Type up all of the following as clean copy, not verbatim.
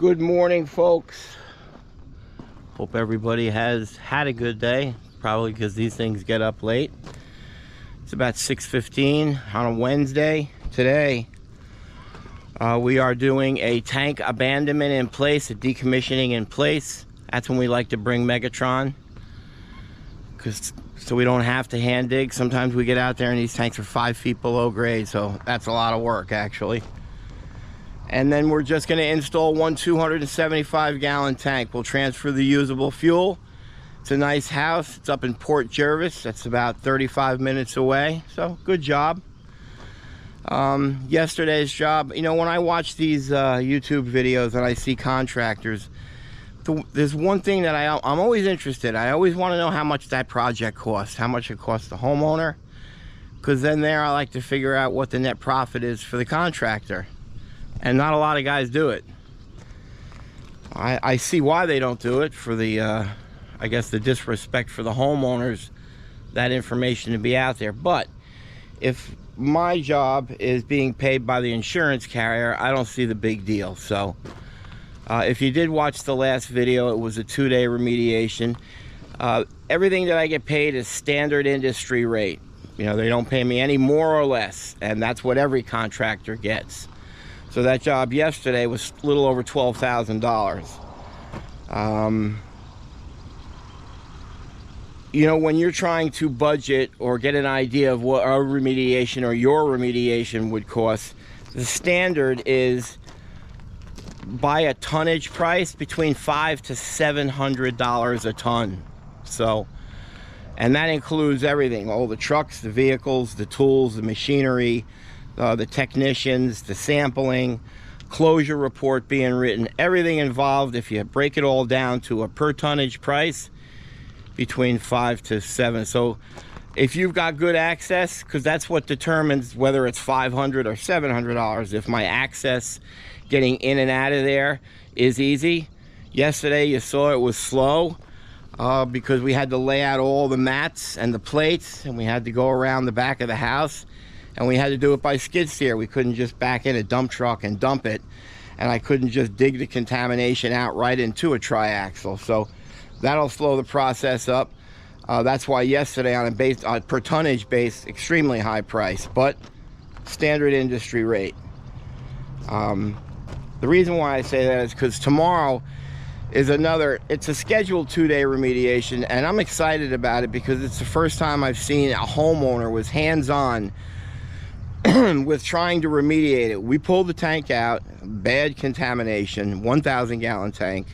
Good morning, folks. Hope everybody has had a good day, probably because these things get up late. It's about 6:15 on a Wednesday. Today we are doing a tank abandonment in place, a decommissioning in place. That's when we like to bring Megatron, so we don't have to hand dig. Sometimes we get out there and these tanks are 5 feet below grade, so that's a lot of work actually. And then we're just going to install one 275-gallon tank. We'll transfer the usable fuel. It's a nice house. It's up in Port Jervis. That's about 35 minutes away. So good job. Yesterday's job, you know, when I watch these YouTube videos and I see contractors, there's one thing that I'm always interested. I always want to know how much that project costs, how much it costs the homeowner, because then there I like to figure out what the net profit is for the contractor. And not a lot of guys do it. I see why they don't do it, for the I guess the disrespect for the homeowners, that information to be out there. But if my job is being paid by the insurance carrier, I don't see the big deal. So if you did watch the last video, it was a 2-day remediation. Everything that I get paid is standard industry rate. You know, they don't pay me any more or less, and that's what every contractor gets. So that job yesterday was a little over $12,000. You know, when you're trying to budget or get an idea of what our remediation or your remediation would cost, the standard is by a tonnage price between $500 to $700 a ton. So, and that includes everything, all the trucks, the vehicles, the tools, the machinery, the technicians, the sampling, closure report being written, everything involved. If you break it all down to a per tonnage price, between 5 to 7. So if you've got good access, because that's what determines whether it's $500 or $700, if my access getting in and out of there is easy. Yesterday you saw it was slow because we had to lay out all the mats and the plates, and we had to go around the back of the house. And we had to do it by skid steer. We couldn't just back in a dump truck and dump it. And I couldn't just dig the contamination out right into a triaxle. So that'll slow the process up. That's why yesterday on a per tonnage base, extremely high price, but standard industry rate. The reason why I say that is because tomorrow is it's a scheduled 2-day remediation. And I'm excited about it because it's the first time I've seen a homeowner was hands-on with trying to remediate it. We pulled the tank out, bad contamination, 1,000-gallon tank,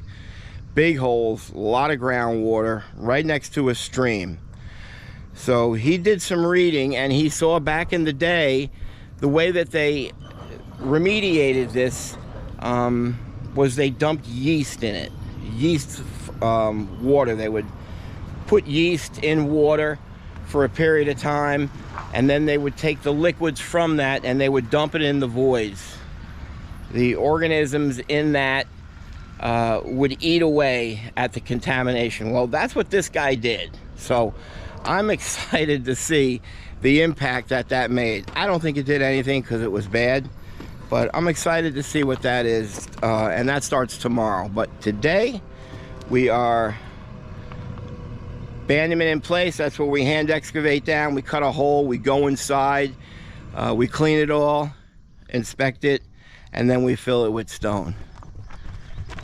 big holes, a lot of groundwater, right next to a stream. So he did some reading, and he saw back in the day the way that they remediated this was they dumped yeast in it. Yeast water. They would put yeast in water for a period of time, and then they would take the liquids from that and they would dump it in the voids. The organisms in that would eat away at the contamination. Well, that's what this guy did. So I'm excited to see the impact that made. I don't think it did anything because it was bad, but I'm excited to see what that is, and that starts tomorrow. But today we are abandonment in place. That's where we hand excavate down, we cut a hole, we go inside, we clean it all, inspect it, and then we fill it with stone.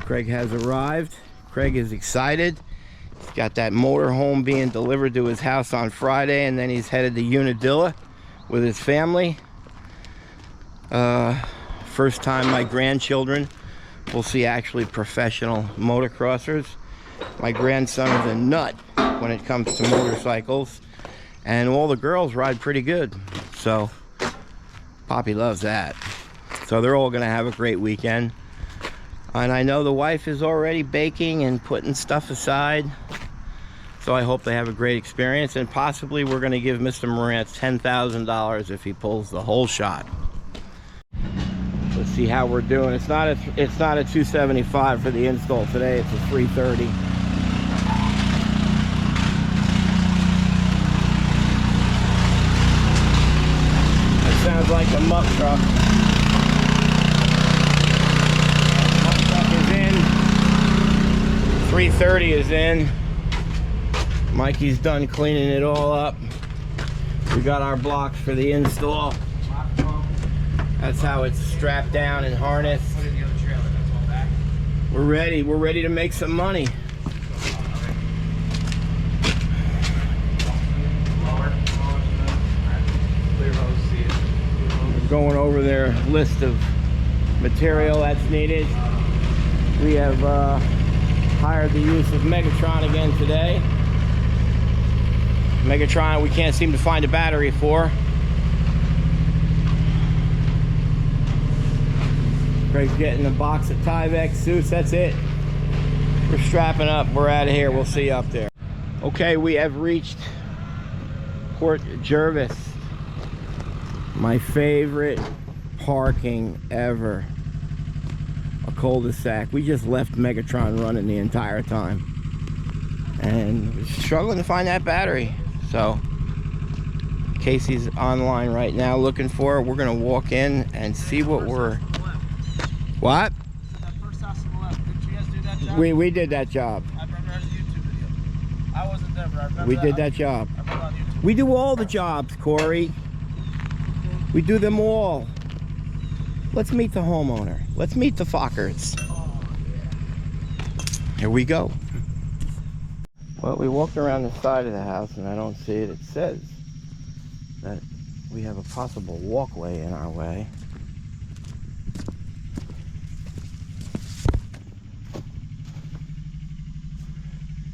Craig has arrived. Craig is excited. He's got that motor home being delivered to his house on Friday, and then he's headed to Unadilla with his family. First time my grandchildren will see actually professional motocrossers. My grandson is a nut when it comes to motorcycles, and all the girls ride pretty good, so Poppy loves that. So they're all gonna have a great weekend, and I know the wife is already baking and putting stuff aside, so I hope they have a great experience, and possibly we're gonna give Mr. Morantz $10,000 if he pulls the whole shot. Let's see how we're doing. It's not a 275 for the install today, it's a 330. Sounds like a muck truck. Muck truck is in. 330 is in. Mikey's done cleaning it all up. We got our blocks for the install. That's how it's strapped down and harnessed. We're ready to make some money. We're going over their list of material that's needed. We have hired the use of Megatron again today. Megatron we can't seem to find a battery for. Craig's getting a box of Tyvek suits. That's it. We're strapping up. We're out of here. We'll see you up there. Okay, we have reached Port Jervis. My favorite parking ever. A cul-de-sac. We just left Megatron running the entire time. And we're struggling to find that battery. So Casey's online right now looking for it. We're gonna walk in and see what we're... What? That first house on the left. Didn't you guys do that job? We did that job. I remember it was a YouTube video. I wasn't there, but I remember We did that job. I remember on YouTube. We do all the jobs, Corey. We do them all. Let's meet the homeowner. Let's meet the Fockers. Here we go. Well, we walked around the side of the house and I don't see it. It says that we have a possible walkway in our way.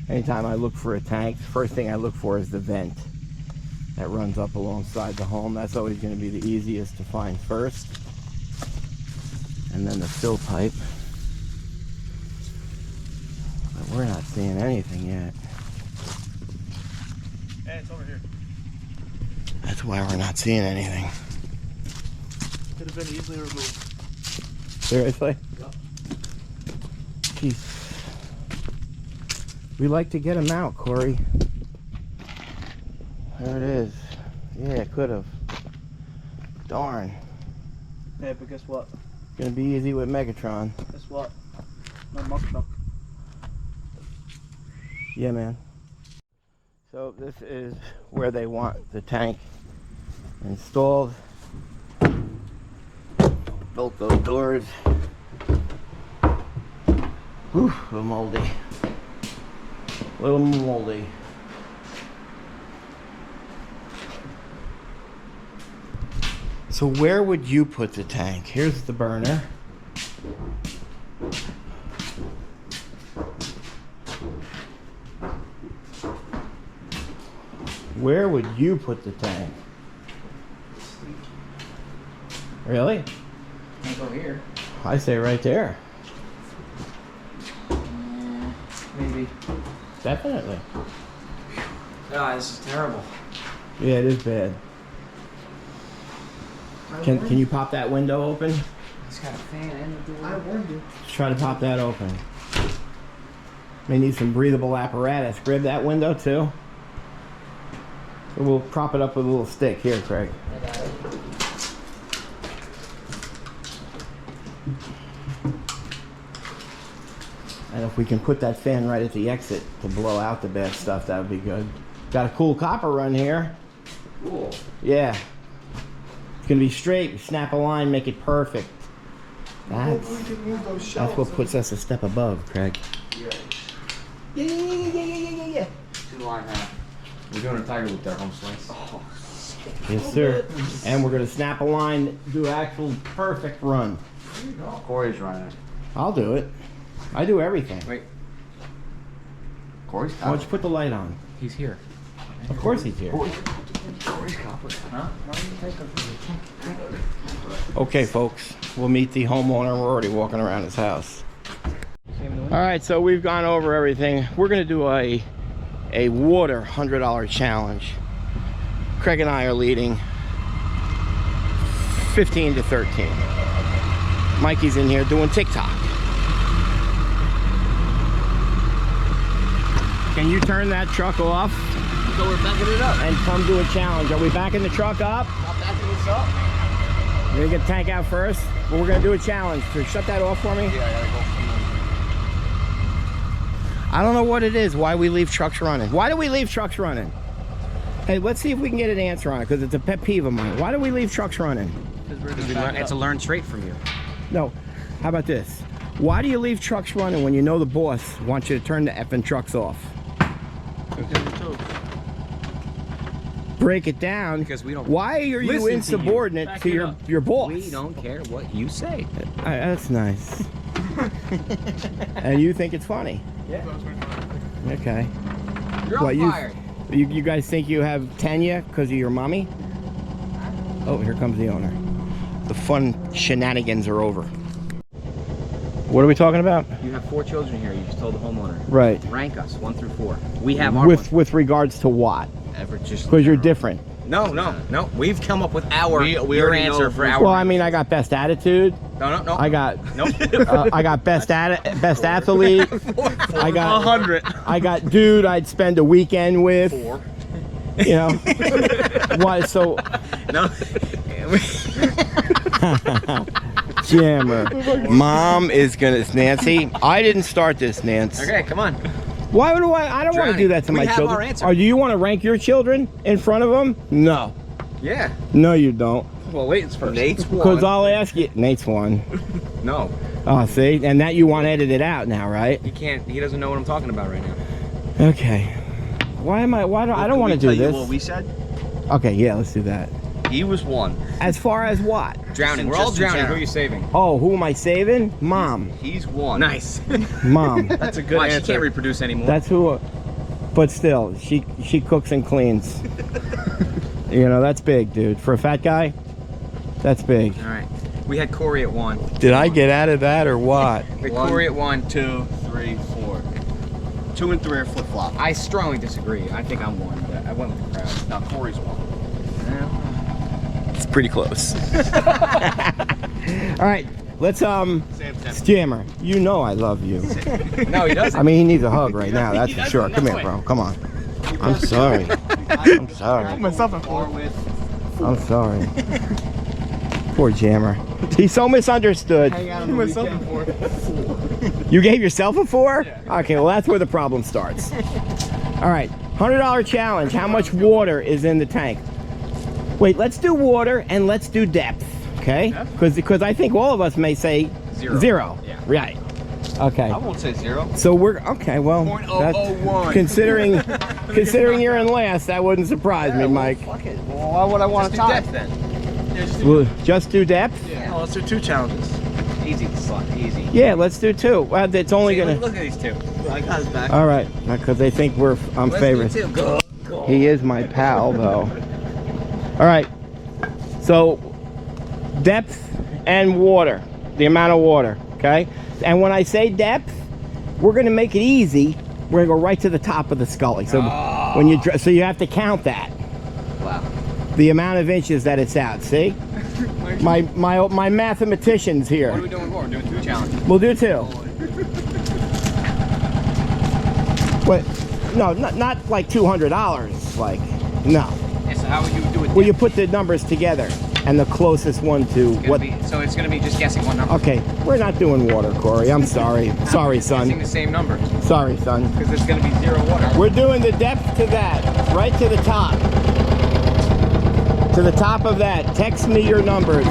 Anytime I look for a tank, the first thing I look for is the vent that runs up alongside the home. That's always going to be the easiest to find first. And then the fill pipe. But we're not seeing anything yet. Hey, it's over here. That's why we're not seeing anything. Could have been easily removed. Seriously? Yep. Jeez. We like to get them out, Corey. There it is. Yeah, it could have. Darn. Yeah, but guess what? Gonna be easy with Megatron. Guess what? No muck truck. Yeah, man. So this is where they want the tank installed. Built those doors. Whew, a little moldy. A little moldy. So where would you put the tank? Here's the burner. Where would you put the tank? Really? Can't go here. I say right there. Maybe. Definitely. God, this is terrible. Yeah, it is bad. Can you pop that window open? It's got a fan in the door. I warned you. Let's try to pop that open. May need some breathable apparatus. Grab that window too. So we'll prop it up with a little stick. Here, Craig. I got it. And if we can put that fan right at the exit to blow out the bad stuff, that would be good. Got a cool copper run here. Cool. Yeah. It's gonna be straight. Snap a line, make it perfect. That's what puts us a step above, Craig. Yeah. Two line half. We're doing a tiger loop there, home slice. Oh, Yes, sir. And we're gonna snap a line, do actual perfect run. There you go. Corey's running it. I'll do it. I do everything. Wait. Corey's Why copper. don't you put the light on? He's here. Of course he's here. Corey's copper. Huh? Why don't you take him? Okay, folks. We'll meet the homeowner. We're already walking around his house. All right, so we've gone over everything. We're gonna do a water $100 challenge. Craig and I are leading 15 to 13. Mikey's in here doing TikTok. Can you turn that truck off? So we're backing it up. And come do a challenge. Are we backing the truck up? I'm backing this up. You're gonna get the tank out first? Well, we're gonna do a challenge. So shut that off for me. Yeah, I gotta go. I don't know what it is, why we leave trucks running. Why do we leave trucks running? Hey, let's see if we can get an answer on it, because it's a pet peeve of mine. Why do we leave trucks running? It's a learned trait from you. No, how about this? Why do you leave trucks running when you know the boss wants you to turn the effing trucks off? Break it down. Because we don't. Why are you listen insubordinate to your boss? We don't care what you say. That's nice. And you think it's funny? Yeah. Okay. You're all What, fired. You guys think you have tenure because of your mommy? Oh, here comes the owner. The fun shenanigans are over. What are we talking about? You have 4 children here. You just told the homeowner. Right. Rank us 1 through 4. We have our With regards to what? Because you're different. No. We've come up with our We your already answer know for who's- our. Well, I mean, I got best attitude. No. I got Nope. I got best athlete. I got 100. I got dude I'd spend a weekend with. 4. You know. Why so No. Jammer? Mom is gonna Nancy. I didn't start this, Nance. Okay, come on. Why would I don't want to Drowning. do that to We my have children. our answer. Or do you want to rank your children in front of them? No. Yeah. No, you don't. Well, Leighton's first. Nate's Because I'll ask you. Nate's one. No. Oh, see? And that you want edited out now, right? He can't. He doesn't know what I'm talking about right now. Okay. Why do I don't want to do this. What we said? Okay, yeah, let's do that. He was 1. As far as what? Drowning. We're Just all in drowning. Who general. are you saving? Oh, who am I saving? Mom. He's 1. Nice. Mom. That's a good Why? answer. She can't reproduce anymore. That's who. But still, she cooks and cleans. You know, that's big, dude. For a fat guy, that's big. All right. We had Corey at 1. Did I get out of that or what? We had Corey at 1. 2, 3, 4. 2 and 3 are flip flop. I strongly disagree. I think I'm 1, but I went with the crowd. Now Corey's 1. It's pretty close. All right, let's Jammer. You know I love you. No, he doesn't. I mean, he needs a hug right now. That's for sure. Come here, bro. Come on. I'm sorry. I'm sorry. Myself and 4 with. I'm sorry. Poor Jammer. He's so misunderstood. Myself and 4. You gave yourself a 4? Okay, well that's where the problem starts. All right, $100 challenge. How much water is in the tank? Wait, let's do water and let's do depth, okay? Because I think all of us may say 0. Yeah. Right. Okay. I won't say 0. So we're okay. Well, .001. considering you're in last, that wouldn't surprise me, Mike. Fuck it. Well, why would I want to tie? Depth then. We'll just do depth. Yeah. Let's do 2 challenges. Easy, slut. Easy. Yeah, let's do 2. Well, it's only See, gonna. look at these 2. I got his back. All right, because they think I'm favorite. Let's do 2. Go. He is my pal, though. All right. So, depth and water, the amount of water, okay? And when I say depth, we're going to make it easy. We're going to go right to the top of the scully. So when so you have to count that. Wow. The amount of inches that it's out. See? My mathematician's here. What are we doing more? We're doing 2 challenges. We'll do 2. What? No, not like $200. Like, no. Yeah, so how would you do it? Well, you put the numbers together, and the closest one to what? So it's going to be just guessing one number. Okay, we're not doing water, Corey. I'm sorry. Sorry, Guessing son. the same number. Sorry, son. Because there's going to be 0 water. We're doing the depth to that, right to the top. To the top of that. Text me your numbers.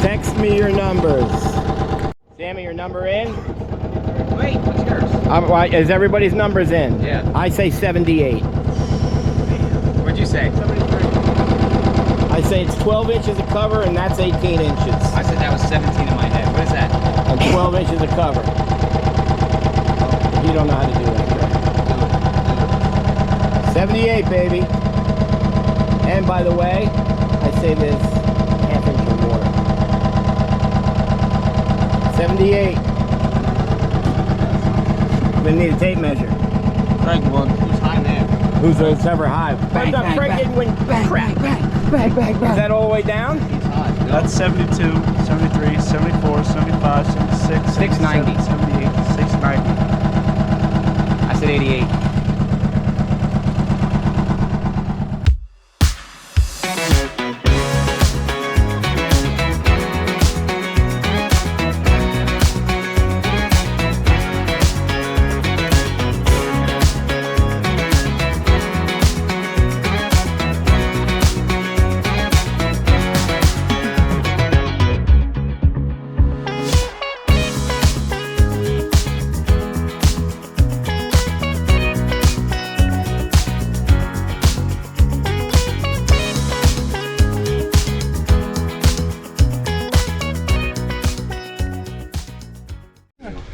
Text me your numbers. Sammy, your number in? Wait, what's yours? Is everybody's numbers in? Yeah. I say 78. What'd you say? I say it's 12 inches of cover, and that's 18 inches. I said that was 17 in my head. What is that? And 12 inches of cover. You don't know how to do that. 78, baby. And by the way, I say this half inch of water. 78. We need a tape measure. Craig won. Who's high there? Who's ever high? Bang, bang, bang, bang. Is that all the way down? He's high. That's 72, 73, 74, 75, 76, 690. 78, 690. I said 88.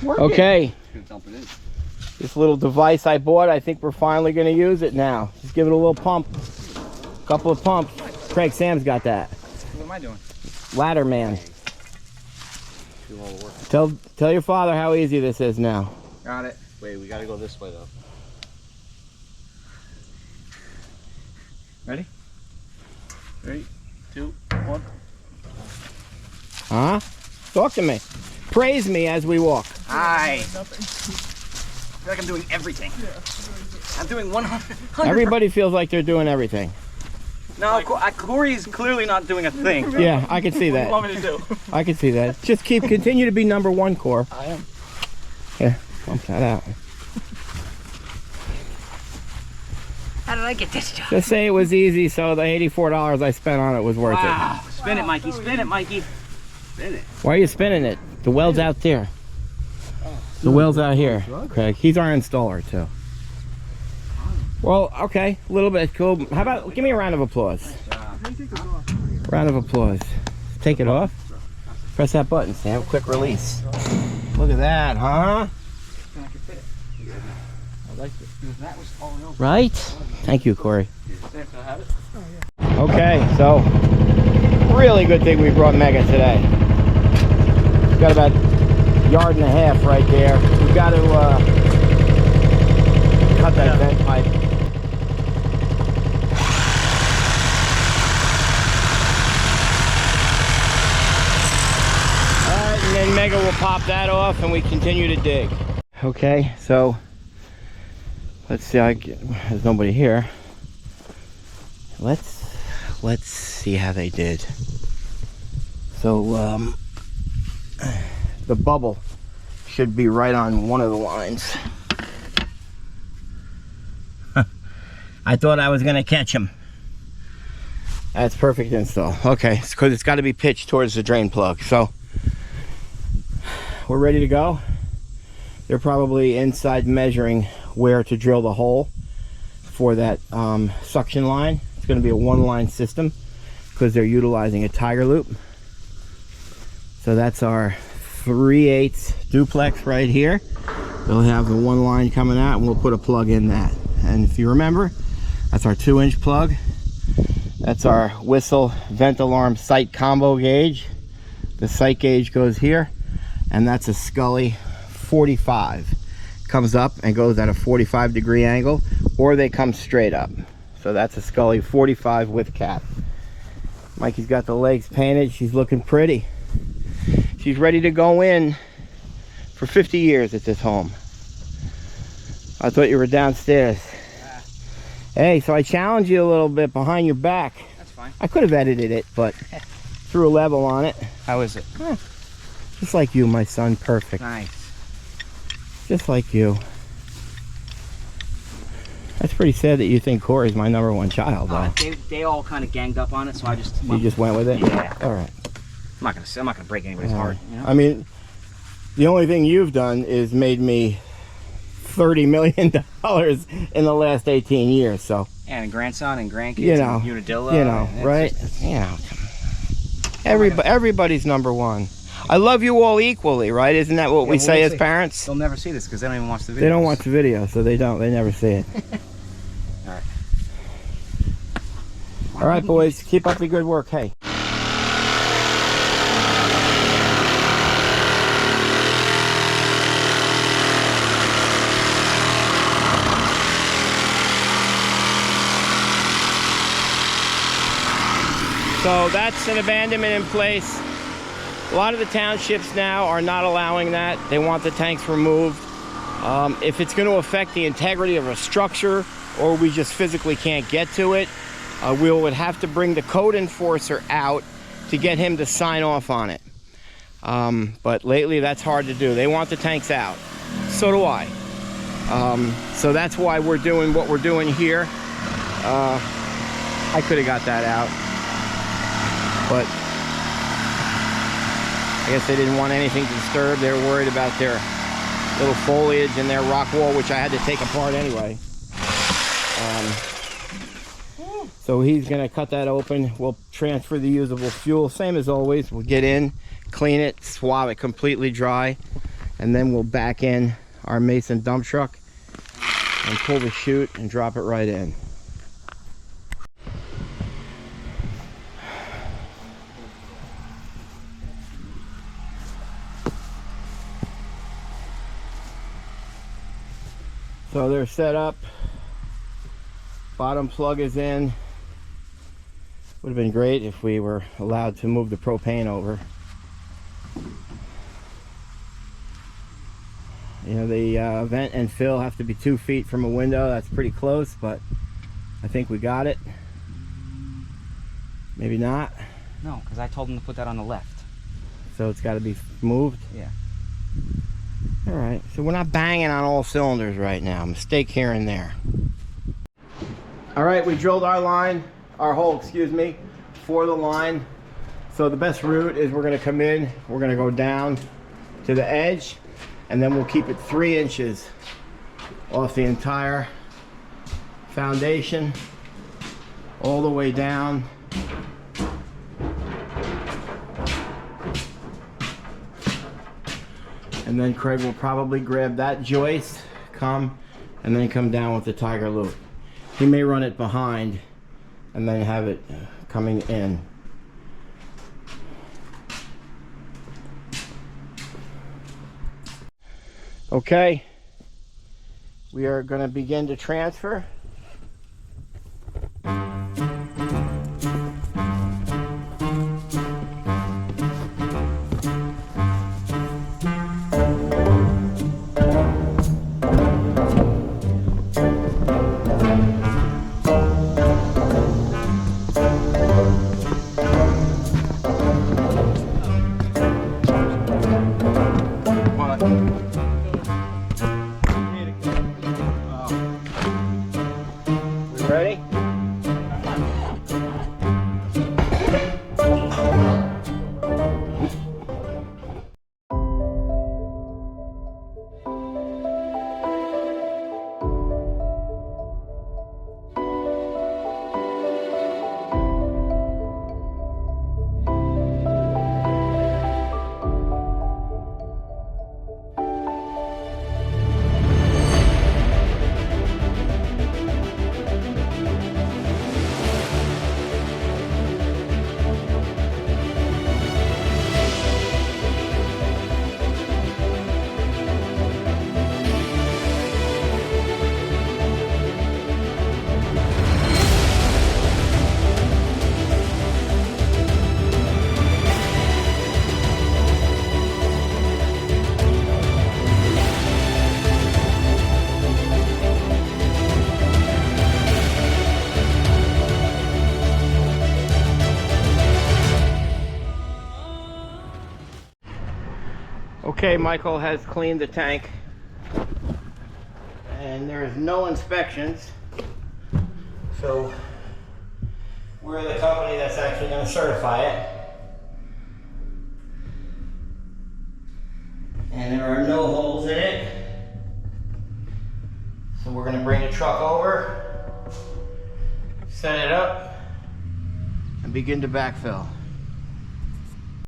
working. Okay. Just gonna dump it in. This little device I bought, I think we're finally going to use it now. Just give it a little pump. Couple of pumps. Craig, Sam's got that. What am I doing? Ladder man. Do all the work. Tell your father how easy this is now. Got it. Wait, we gotta go this way though. Ready? 3, 2, 1. Huh? Talk to me. Praise me as we walk. Hi. I feel like I'm doing everything. I'm doing 100. Everybody feels like they're doing everything. No, Corey's clearly not doing a thing. Yeah, I can see What do you that. want me to do? I can see that. Just continue to be number one, Core. I am. Here, bump that out. How did I get this job? Just say it was easy, so the $84 I spent on it was worth Wow. Spin it, Mikey. Spin it, Mikey. Spin it. it. Why are you spinning it? The well's out there. The well's out here, Craig. He's our installer, too. Well, okay, a little bit cool. How about, give me a round of applause. Round of applause. Take it off. Press that button, Sam. Quick release. Look at that, huh? I can fit it. I like it. That was falling over. Right? Thank you, Corey. Sam, can I have it? Okay, so really good thing we brought Mega today. We've got about a yard and a half right there. We've got to cut that vent pipe. Alright, and then Mega will pop that off and we continue to dig. Okay, so let's see, there's nobody here. Let's see how they did. So the bubble should be right on one of the lines. I thought I was gonna catch him. That's perfect install. Okay, it's because it's got to be pitched towards the drain plug. So we're ready to go. They're probably inside measuring where to drill the hole for that suction line. It's going to be a one-line system because they're utilizing a tiger loop. So that's our 3/8 duplex right here. They'll have the one line coming out and we'll put a plug in that. And if you remember, that's our 2-inch plug. That's our whistle vent alarm sight combo gauge. The sight gauge goes here, and that's a Scully 45. Comes up and goes at a 45-degree angle, or they come straight up. So that's a Scully 45 with cap. Mikey's got the legs painted. She's looking pretty. She's ready to go in for 50 years at this home. I thought you were downstairs. Hey, so I challenged you a little bit behind your back. That's fine. I could have edited it, but threw a level on it. How is it? Just like you, my son. Perfect. Nice. Just like you. That's pretty sad that you think Corey's my #1 child, though. They all kind of ganged up on it, so I just You just went with it? Yeah. All right. I'm not gonna break anybody's heart. You know? I mean, the only thing you've done is made me $30 million in the last 18 years, so. And grandson and grandkids, You know, and Unadilla. You know, right? You know. Everybody's #1. I love you all equally, right? Isn't that what we say as parents? They'll never see this because they don't even watch the video. They don't watch the video, so they never see it. All right. All right, boys, keep up the good work. Hey. So that's an abandonment in place. A lot of the townships now are not allowing that. They want the tanks removed. If it's going to affect the integrity of a structure, or we just physically can't get to it, we would have to bring the code enforcer out to get him to sign off on it. But lately that's hard to do. They want the tanks out. So do I. So that's why we're doing what we're doing here. I could have got that out, but I guess they didn't want anything disturbed. They were worried about their little foliage and their rock wall, which I had to take apart anyway. So he's gonna cut that open. We'll transfer the usable fuel, same as always. We'll get in, clean it, swab it completely dry, and then we'll back in our Mason dump truck and pull the chute and drop it right in. So they're set up, bottom plug is in. Would have been great if we were allowed to move the propane over. You know, the vent and fill have to be 2 feet from a window. That's pretty close, but I think we got it. Maybe not. No, because I told him to put that on the left. So it's got to be moved? Yeah. All right, so we're not banging on all cylinders right now. Mistake here and there. All right, we drilled our hole, excuse me, for the line. So the best route is we're gonna come in, we're gonna go down to the edge, and then we'll keep it 3 inches off the entire foundation, all the way down. And then Craig will probably grab that joist, and then come down with the tiger loop. He may run it behind and then have it coming in. Okay, we are going to begin to transfer. Ready? Okay, Michael has cleaned the tank and there is no inspections, so we're the company that's actually going to certify it, and there are no holes in it, so we're going to bring the truck over, set it up, and begin to backfill.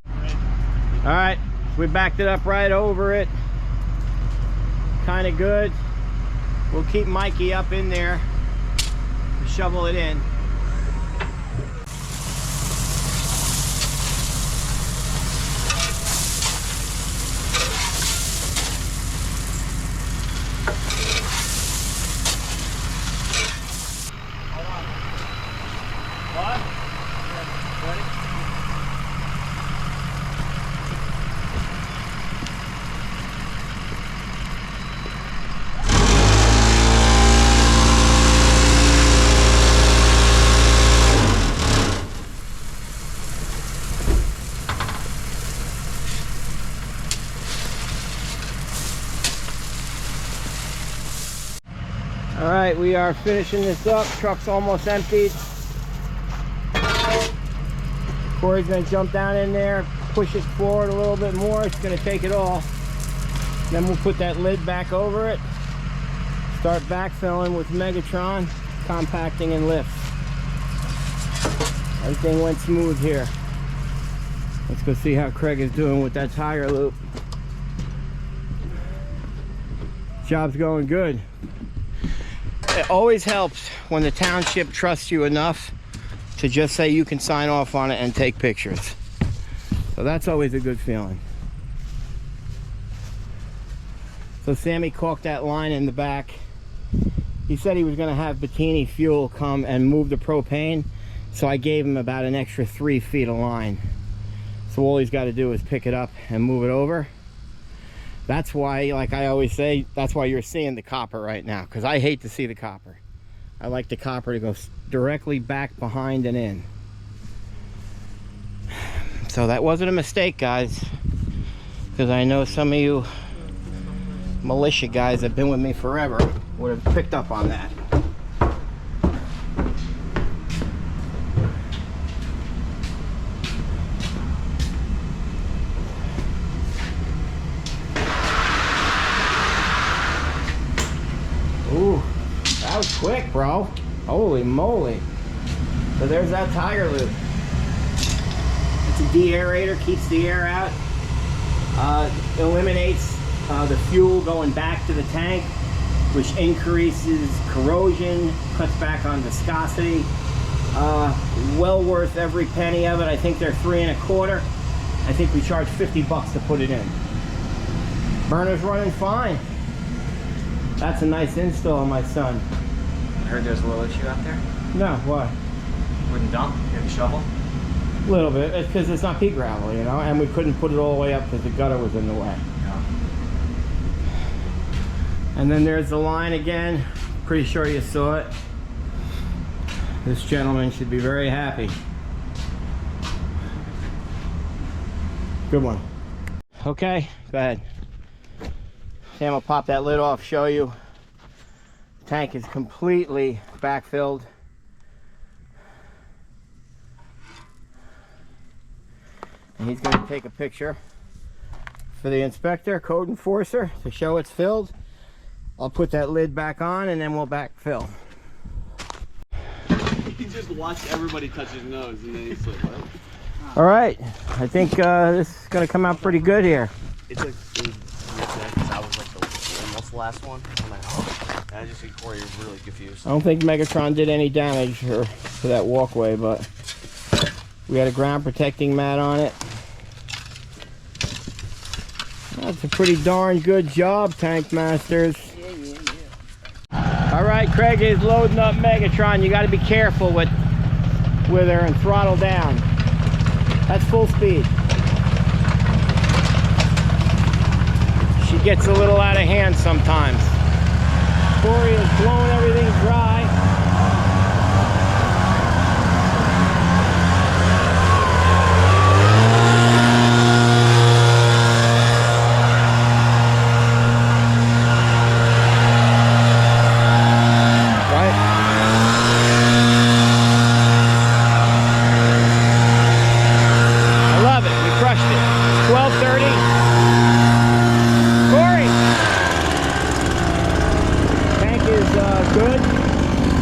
All right. We backed it up right over it. Kind of good. We'll keep Mikey up in there to shovel it in. All right, we are finishing this up. Truck's almost emptied. Corey's gonna jump down in there, push it forward a little bit more. It's gonna take it all. Then we'll put that lid back over it. Start backfilling with Megatron, compacting and lift. Everything went smooth here. Let's go see how Craig is doing with that tire loop. Job's going good. It always helps when the township trusts you enough to just say you can sign off on it and take pictures. So that's always a good feeling. So Sammy caulked that line in the back. He said he was going to have Bettini Fuel come and move the propane, so I gave him about an extra 3 feet of line. So all he's got to do is pick it up and move it over. That's why, like I always say, that's why you're seeing the copper right now, because I hate to see the copper. I like the copper to go directly back behind and in. So that wasn't a mistake, guys, because I know some of you militia guys that have been with me forever would have picked up on that. Ooh, that was quick, bro. Holy moly. So there's that tire loop. It's a deaerator, keeps the air out. Eliminates the fuel going back to the tank, which increases corrosion, cuts back on viscosity. Well worth every penny of it. I think they're $3 1/4. I think we charge $50 to put it in. Burner's running fine. That's a nice install, my son. I heard there's a little issue out there. No, what? Wooden dump, you have a shovel? A little bit. It's because it's not pea gravel, you know, and we couldn't put it all the way up because the gutter was in the way. Yeah. And then there's the line again. Pretty sure you saw it. This gentleman should be very happy. Good one. Okay, go ahead. Sam will pop that lid off, show you. The tank is completely backfilled. And he's going to take a picture for the inspector, code enforcer, to show it's filled. I'll put that lid back on and then we'll backfill. He just watched everybody touch his nose and then he's like, what? All right, I think this is going to come out pretty good here. It's like, I was like almost the last one. I'm like, oh. And I just see Corey really confused. I don't think Megatron did any damage to that walkway, but we had a ground protecting mat on it. That's a pretty darn good job, Tank Masters. All right, Craig is loading up Megatron. You got to be careful with her and throttle down. That's full speed. She gets a little out of hand sometimes. Corey is blowing everything dry.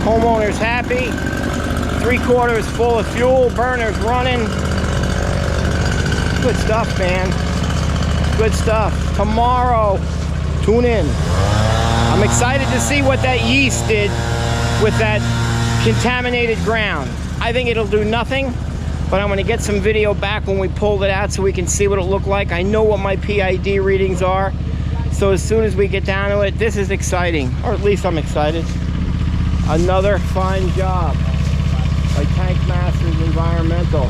Homeowner's happy. 3/4 full of fuel. Burner's running. Good stuff, man. Good stuff. Tomorrow, tune in. I'm excited to see what that yeast did with that contaminated ground. I think it'll do nothing, but I'm going to get some video back when we pulled it out so we can see what it'll look like. I know what my PID readings are, so as soon as we get down to it, this is exciting, or at least I'm excited. Another fine job by Tank Masters Environmental.